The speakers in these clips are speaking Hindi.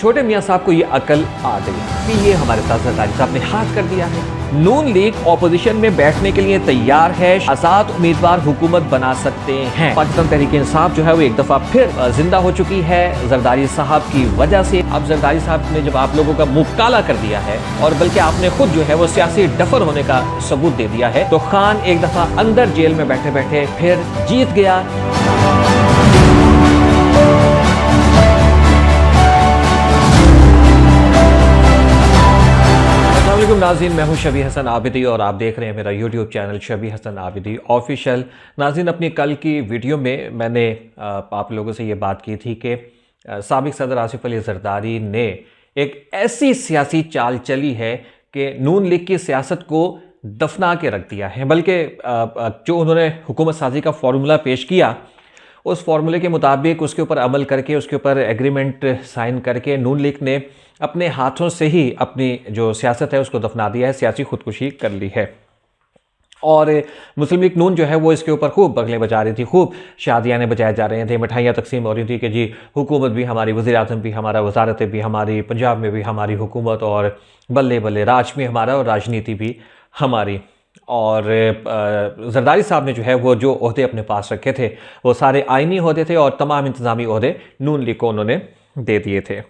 छोटे मियाँ साहब को ये अकल आ गई कि ये हमारे साथ जरदारी साहब ने हाथ कर दिया है। नून लीग ऑपोजिशन में बैठने के लिए तैयार है, आजाद उम्मीदवार हुकूमत बना सकते हैं। पाकिस्तान तहरीक इंसाफ जो है वो एक दफा फिर जिंदा हो चुकी है जरदारी साहब की वजह से। अब जरदारी साहब ने जब आप लोगों का मुंह काला कर दिया है और बल्कि आपने खुद जो है वो सियासी डफर होने का सबूत दे दिया है, तो खान एक दफा अंदर जेल में बैठे बैठे फिर जीत गया। नाज़रीन, मैं हूं शबी हसन आबिदी और आप देख रहे हैं मेरा YouTube channel शबी Hasan Abidi official. नाज़रीन, अपनी कल की वीडियो में मैंने आप लोगों से ये बात की थी कि साबिक सदर आसिफ अली जरदारी ने एक ऐसी सियासी चाल चली है कि नून लीग की सियासत को दफना के रख दिया है। बल्कि जो उन्होंने हुकूमत साजी का फार्मूला पेश किया, उस फार्मूले के मुताबिक उसके ऊपर अमल करके उसके ऊपर एग्रीमेंट साइन करके नून लीग ने अपने हाथों से ही अपनी जो सियासत है उसको दफना दिया है, सियासी खुदकुशी कर ली है। और मुस्लिम लीग नून जो है वो इसके ऊपर खूब बगलें बजा रही थी, खूब शादियाने बजाए जा रहे थे, मिठाइयाँ तकसीम हो रही थी कि जी हुकूमत भी हमारी, वज़ीर आज़म भी हमारा, वजारतें भी हमारी, पंजाब में भी हमारी हुकूमत, और बल्ले बल्ले राज भी हमारा और राजनीति भी हमारी। और जरदारी साहब ने जो है वो जो ओहदे अपने पास रखे थे वो सारे आइनी ओहदे थे और तमाम इंतज़ामी ओहदे नून लीग को उन्होंने दे दिए थे।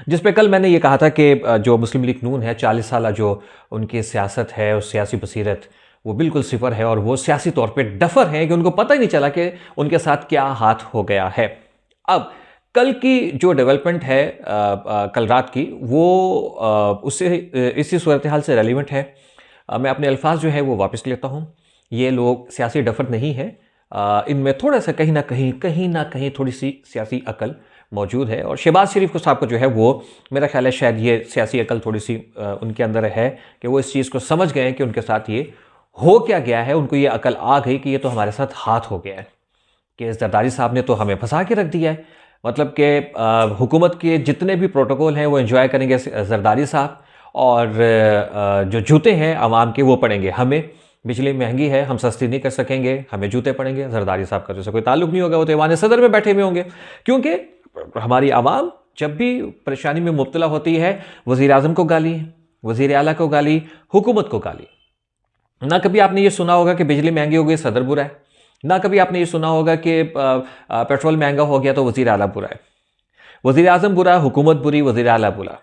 जिस पे कल मैंने ये कहा था कि जो मुस्लिम लीग नून है, 40 साल जो उनकी सियासत है, उस सियासी बसीरत वो बिल्कुल सिफर है और वो सियासी तौर पे डफर है कि उनको पता ही नहीं चला कि उनके साथ क्या हाथ हो गया है। अब कल की जो डेवलपमेंट है कल रात की, वो उससे इसी सूरत हाल से रेलिवेंट है। मैं अपने अल्फाज जो है वो वापस लेता हूँ। ये लोग सियासी डफर नहीं है, इनमें थोड़ा सा कहीं ना कहीं थोड़ी सी सियासी अकल मौजूद है। और शहबाज शरीफ को साहब को जो है वो, मेरा ख्याल है शायद ये सियासी अकल थोड़ी सी उनके अंदर है कि वो इस चीज़ को समझ गए हैं कि उनके साथ ये हो क्या गया है। उनको ये अकल आ गई कि ये तो हमारे साथ हाथ हो गया है, कि जरदारी साहब ने तो हमें फंसा के रख दिया है। मतलब कि हुकूमत के जितने भी प्रोटोकॉल हैं वो एंजॉय करेंगे जरदारी साहब, और जो जूते हैं आवाम के वो पड़ेंगे हमें। बिजली महंगी है, हम सस्ती नहीं कर सकेंगे, हमें जूते पड़ेंगे। जरदारी साहब का तो कोई ताल्लुक नहीं होगा, वो तो ऐवान सदर में बैठे हुए होंगे। क्योंकि हमारी आवाम जब भी परेशानी में मुब्तला होती है, वज़ीर आज़म को गाली, वज़ीर आला को गाली, हुकूमत को गाली। ना कभी आपने ये सुना होगा कि बिजली महंगी हो गई सदर बुरा है, ना कभी आपने ये सुना होगा कि पेट्रोल महंगा हो गया तो वज़ीर आला बुरा है। वज़ीर आज़म बुरा, हुकूमत बुरी, वज़ीर आला बुरा।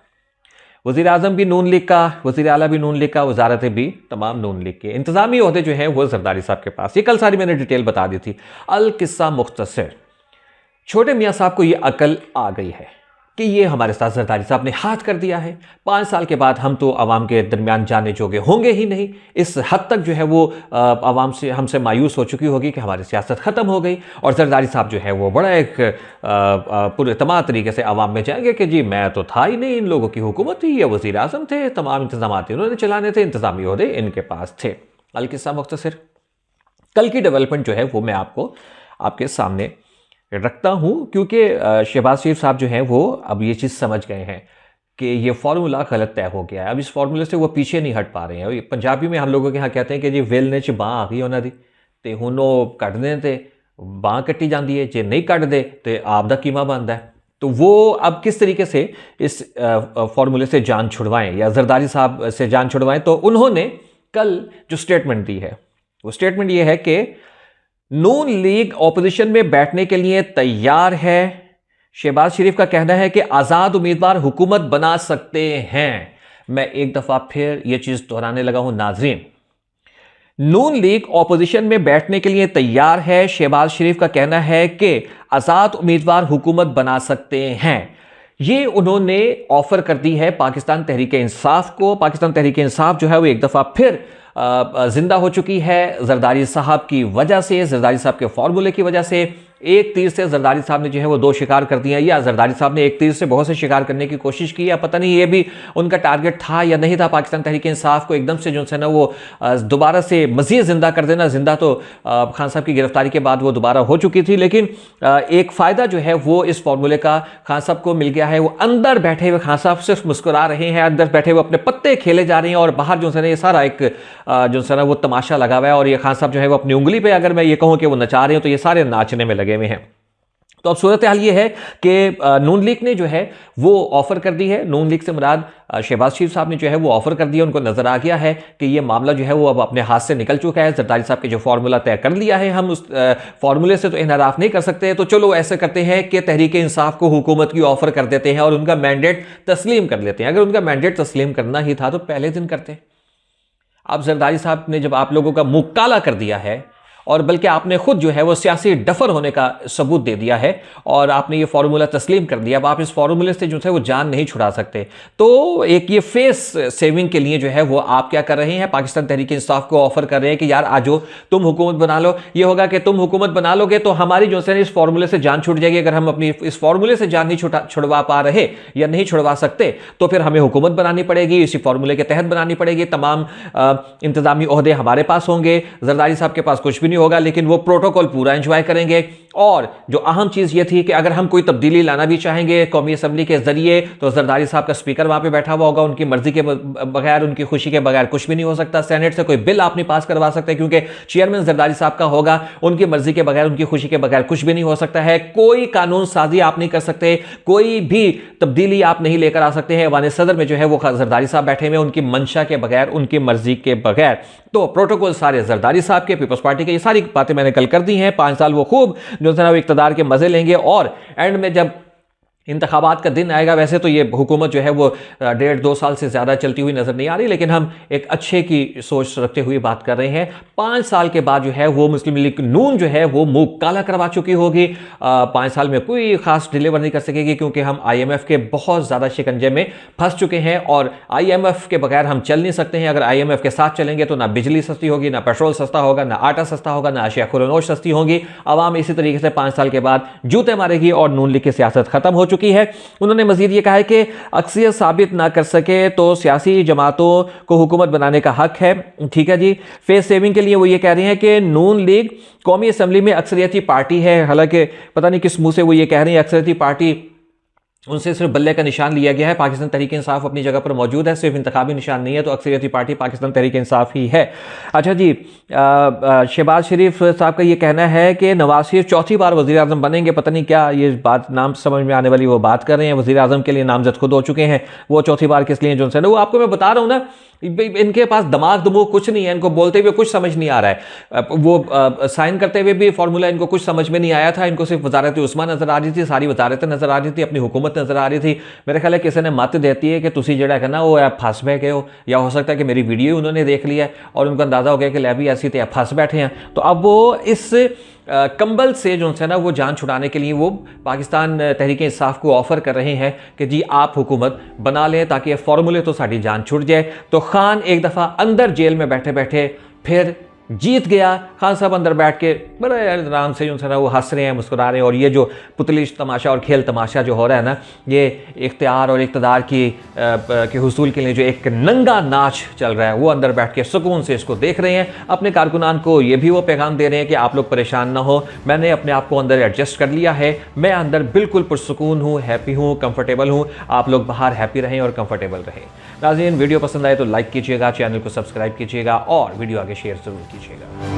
वज़ीर आज़म भी नून लीग का, वज़ीर आला भी नून लीग का, वजारतें भी तमाम नून लीग के। इंतज़ामी ओहदे जो हैं वो जरदारी साहब के पास। ये कल सारी मैंने डिटेल बता दी थी। अल किस्सा मुख्तसर, छोटे मियाँ साहब को ये अकल आ गई है कि ये हमारे साथ जरदारी साहब ने हाथ कर दिया है। 5 साल के बाद हम तो आवाम के दरमियान जाने जोगे होंगे ही नहीं। इस हद तक जो है वो आवाम से हमसे मायूस हो चुकी होगी कि हमारी सियासत ख़त्म हो गई। और जरदारी साहब जो है वो बड़ा एक पूरे तमाम तरीके से आवाम में जाएंगे कि जी मैं तो था ही नहीं, इन लोगों की हुकूमत थी, ये वज़ीर आज़म थे, तमाम इंतजाम इन्होंने चलाने थे, इंतजामी ओहदे इनके पास थे। अल किस्सा मुख्तसर, कल की डेवलपमेंट जो है वो मैं आपको आपके सामने रखता हूं, क्योंकि शहबाज शरीफ साहब जो हैं वो अब ये चीज़ समझ गए हैं कि ये फार्मूला गलत तय हो गया है। अब इस फार्मूले से वो पीछे नहीं हट पा रहे हैं। पंजाबी में हम लोगों के यहाँ कहते हैं कि जी वेल ने च बाँ आ गई उन्होंने ते हुण वो कटने ते बाँ कट्टी जाती है, जे नहीं कटते तो आप दा कीमा बनता है। तो वो अब किस तरीके से इस फार्मूले से जान छुड़वाएं या जरदारी साहब से जान छुड़वाएं, तो उन्होंने कल जो स्टेटमेंट दी है वो स्टेटमेंट ये है कि नून लीग ऑपोजिशन में बैठने के लिए तैयार है। शहबाज शरीफ का कहना है कि आजाद उम्मीदवार हुकूमत बना सकते हैं। मैं एक दफा फिर यह चीज दोहराने लगा हूं नाज़रीन, नून लीग ऑपोजिशन में बैठने के लिए तैयार है। शहबाज शरीफ का कहना है कि आजाद उम्मीदवार हुकूमत बना सकते हैं। ये उन्होंने ऑफर कर दी है पाकिस्तान तहरीक इंसाफ को। पाकिस्तान तहरीक इंसाफ जो है वो एक दफा फिर जिंदा हो चुकी है जरदारी साहब की वजह से, जरदारी साहब के फार्मूले की वजह से। एक तीर से जरदारी साहब ने जो है वो 2 शिकार कर दिया, या जरदारी साहब ने एक तीर से बहुत से शिकार करने की कोशिश की, या पता नहीं ये भी उनका टारगेट था या नहीं था। पाकिस्तान तहरीक इंसाफ को एकदम से जो है ना वो दोबारा से मज़ीद ज़िंदा कर देना। ज़िंदा तो खान साहब की गिरफ्तारी के बाद वो दोबारा हो चुकी थी, लेकिन एक फ़ायदा जो है वो इस फार्मूले का खान साहब को मिल गया है। वो अंदर बैठे हुए खान साहब सिर्फ मुस्कुरा रहे हैं, अंदर बैठे हुए अपने पत्ते खेले जा रहे हैं, और बाहर जो है ना ये सारा एक जो है ना वो तमाशा लगा हुआ है। और ये खान साहब जो है वो अपनी उंगली पर, अगर मैं ये कहूँ कि वो नचा रहे हैं, तो ये सारे नाचने में लगे हुए हैं। तो अब सूरत हाल ये है कि नून लीग ने जो है वो ऑफर कर दी है। नून लीग से मुराद शहबाज शरीफ साहब ने जो है वो ऑफर कर दिया। उनको नजर आ गया है कि ये मामला जो है वो अब अपने हाथ से निकल चुका है। जरदारी साहब के जो फार्मूला तय कर लिया है, हम उस फार्मूले से तो इनहराफ नहीं कर सकते, तो चलो ऐसे करते हैं कि तहरीक इंसाफ को हुकूमत की ऑफर कर देते हैं और उनका मैंडेट तस्लीम कर लेते हैं। अगर उनका मैंडेट तस्लीम करना ही था तो पहले दिन करते। अब जरदारी साहब ने जब आप लोगों का मुंह काला कर दिया है और बल्कि आपने खुद जो है वो सियासी डफर होने का सबूत दे दिया है और आपने ये फार्मूला तस्लीम कर दिया, अब आप इस फार्मूले से जो है वो जान नहीं छुड़ा सकते। तो एक ये फेस सेविंग के लिए जो है वो आप क्या कर रहे हैं, पाकिस्तान तहरीक इंसाफ को ऑफर कर रहे हैं कि यार आजो तुम हुकूमत बना लो। ये होगा कि तुम हुकूमत बना लोगे तो हमारी जो है इस फार्मूले से जान छूट जाएगी। अगर हम अपनी इस फार्मूले से जान नहीं छुड़वा पा रहे या नहीं छुड़वा सकते तो फिर हमें हुकूमत बनानी पड़ेगी, इसी फार्मूले के तहत बनानी पड़ेगी। तमाम इंतजामी ओहदे हमारे पास होंगे, जरदारी साहब के पास कुछ भी नहीं होगा, लेकिन वो प्रोटोकॉल पूरा एंजॉय करेंगे। और जो अहम चीज ये थी कि अगर हम कोई तब्दीली लाना भी चाहेंगे कौमी असम्बली के जरिए तो जरदारी साहब का स्पीकर वहां पे बैठा हुआ होगा, उनकी मर्जी के बगैर, उनकी खुशी के बगैर कुछ भी नहीं हो सकता। सेनेट से कोई बिल आप नहीं पास करवा सकते क्योंकि चेयरमैन जरदारी साहब का होगा, उनकी मर्जी के बगैर, उनकी खुशी के बगैर कुछ भी नहीं हो सकता है। कोई कानून साजी आप नहीं कर सकते, कोई भी तब्दीली आप नहीं लेकर आ सकते हैं। ऐवान सदर में जो है वो जरदारी साहब बैठे हुए, उनकी मंशा के बगैर, उनकी मर्जी के बगैर। तो प्रोटोकॉल सारे जरदारी साहब के, पीपल्स पार्टी के, ये सारी बातें मैंने कल कर दी हैं। 5 साल वो खूब जो है ना इक़्तिदार के मजे लेंगे और एंड में जब इंतखाबात का दिन आएगा, वैसे तो ये हुकूमत जो है वो 1.5-2 साल से ज़्यादा चलती हुई नज़र नहीं आ रही, लेकिन हम एक अच्छे की सोच रखते हुए बात कर रहे हैं। 5 साल के बाद जो है वो मुस्लिम लीग नून जो है वो मुंह काला करवा चुकी होगी। 5 साल में कोई ख़ास डिलीवर नहीं कर सकेगी क्योंकि हम IMF के बहुत ज़्यादा शिकंजे में फंस चुके हैं और IMF के बगैर हम चल नहीं सकते हैं। अगर IMF के साथ चलेंगे तो ना बिजली सस्ती होगी, ना पेट्रोल सस्ता होगा, ना आटा सस्ता होगा, ना अशिया खुरनोश सस्ती होंगी। आवाम इसी तरीके से 5 साल के बाद जूते मारेगी और नून लीग की सियासत खत्म हो चुकी है। उन्होंने मजीद ये कहा है कि अक्सरियत साबित ना कर सके तो सियासी जमातों को हुकूमत बनाने का हक है। ठीक है जी। फेस सेविंग के लिए वो ये कह रहे हैं कि नून लीग कौमी असम्बली में अक्सरियती पार्टी है, हालांकि पता नहीं किस मुंह से वो ये कह रहे हैं अक्सरियती पार्टी, उनसे सिर्फ बल्ले का निशान लिया गया है। पाकिस्तान तहरीक इंसाफ अपनी जगह पर मौजूद है, सिर्फ इंतखाबी निशान नहीं है, तो अक्सरियती पार्टी पाकिस्तान तहरीक इंसाफ ही है। अच्छा जी, शहबाज शरीफ साहब का ये कहना है कि नवाज शरीफ चौथी बार वज़ीर आज़म बनेंगे। पता नहीं क्या ये बात नाम समझ में आने वाली वो बात कर रहे हैं। वज़ीर आज़म के लिए नामजद खुद हो चुके हैं, वो चौथी बार किस लिए जो है वो आपको मैं बता रहा हूँ ना, इनके पास दिमाग दमूग कुछ नहीं है, इनको बोलते हुए कुछ समझ नहीं आ रहा है। वो साइन करते हुए भी फार्मूला इनको कुछ समझ में नहीं आया था। इनको सिर्फ वजारत उस्मा नजर आ रही थी, सारी वजारतें नजर आ रही थी, अपनी हुकूमत नजर आ रही थी। मेरे ख्याल है किसी ने मत देती है कि तुसी जड़ा है ना वो फंस बैठे हो, या हो सकता है कि मेरी वीडियो उन्होंने देख लिया है और उनको अंदाजा हो गया कि लै भी ऐसी तो फंस बैठे हैं। तो अब वो इस कंबल से जो है ना वो जान छुड़ाने के लिए वो पाकिस्तान तहरीक इंसाफ को ऑफर कर रहे हैं कि जी आप हुकूमत बना लें ताकि फार्मूले तो साड़ी जान छुट जाए। तो खान एक दफ़ा अंदर जेल में बैठे बैठे फिर जीत गया। खान साहब अंदर बैठ के बड़े आराम से जो है ना वो हंस रहे हैं, मुस्कुरा रहे हैं। और ये जो पुतलिश तमाशा और खेल तमाशा जो हो रहा है ना, ये इख्तियार और इक़्तिदार के हुसूल के लिए जो एक नंगा नाच चल रहा है, वो अंदर बैठ के सुकून से इसको देख रहे हैं। अपने कारकुनान को ये भी वो पैगाम दे रहे हैं कि आप लोग परेशान ना हो, मैंने अपने आप को अंदर एडजस्ट कर लिया है, मैं अंदर बिल्कुल पुरसुकून हूँ, हैप्पी हूँ, कंफर्टेबल हूँ। आप लोग बाहर हैप्पी रहें और कंफर्टेबल रहें। नाज़रीन, वीडियो पसंद आए तो लाइक कीजिएगा, चैनल को सब्सक्राइब कीजिएगा और वीडियो आगे शेयर ज़रूर कीजिएगा।